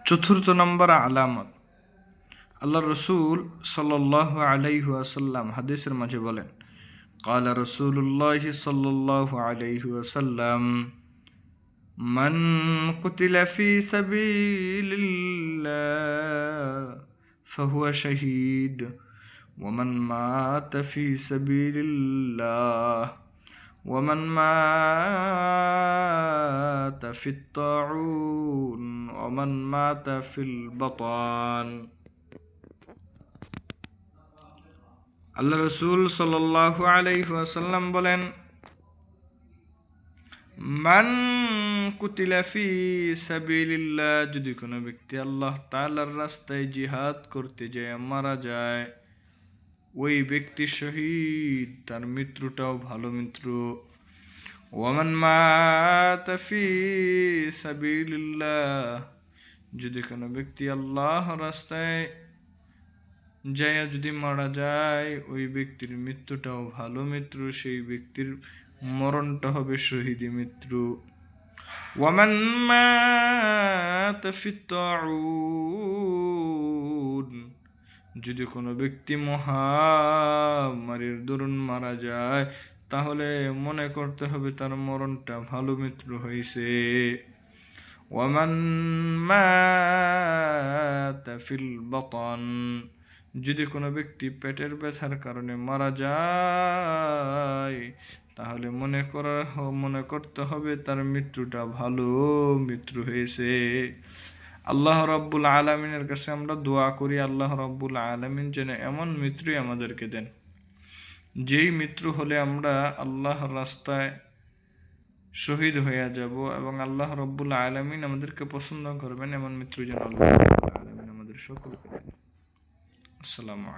চতুর্থ নম্বর আলামত, আল্লাহ রসুল সাল্লাল্লাহু আলাইহি ওয়াসাল্লাম হাদিসের মাঝে বলেন, ক্বালা রাসূলুল্লাহ সাল্লাল্লাহু আলাইহি ওয়াসাল্লাম, মান কুতিলা ফি সাবিলিল্লাহ ফাহুয়া শাহীদ ওয়া মান মাতা ফি সাবিলিল্লাহ ওয়া মান মাতা ফিত তাউন ওয়া মান মাতা ফিল বাতান। আল্লাহ রসুল সাল্লাল্লাহু আলাইহি ওয়াসাল্লাম বলেন, মান কুতিলা ফি সাবিলিল্লাহ, যদি কোনো ব্যক্তি আল্লাহ তাআলার রাস্তায় জিহাদ করতে যায় মারা যায়, ওই ব্যক্তি শহীদ, তার মৃত্যুটাও ভালো মৃত্যু। ওয়ামান মাতা ফি সাবিলিল্লাহ, যদি কোনো ব্যক্তি আল্লাহ রাস্তায় যায় যদি মারা যায়, ওই ব্যক্তির মৃত্যুটাও ভালো মৃত্যু, সেই ব্যক্তির মরণটা হবে শহীদি মৃত্যু। ওয়ামান মাতা ফিত তাউন, যদি কোনো ব্যক্তি মহামারীর দরুন মারা যায়, তাহলে মনে করতে হবে তার মরণটা ভালো মৃত্যু হয়েছে। ওয়ামান মাতা ফিল বাতান, যদি কোনো ব্যক্তি পেটের ব্যথার কারণে মারা যায়, তাহলে মনে করতে হবে তার মৃত্যুটা ভালো মৃত্যু হয়েছে। আল্লাহ রাব্বুল আলামিনের কাছে আমরা দোয়া করি, আল্লাহ রাব্বুল আলামিন যেন এমন মৃত্যুই আমাদেরকে দেন, যেই মৃত্যু হলে আমরা আল্লাহর রাস্তায় শহীদ হয়ে যাব এবং আল্লাহ রাব্বুল আলামিন আমাদেরকে পছন্দ করবেন, এমন মৃত্যু যেন আল্লাহ রাব্বুল আলামিন আমাদের সকলকে দেন। আসসালামু আলাইকুম।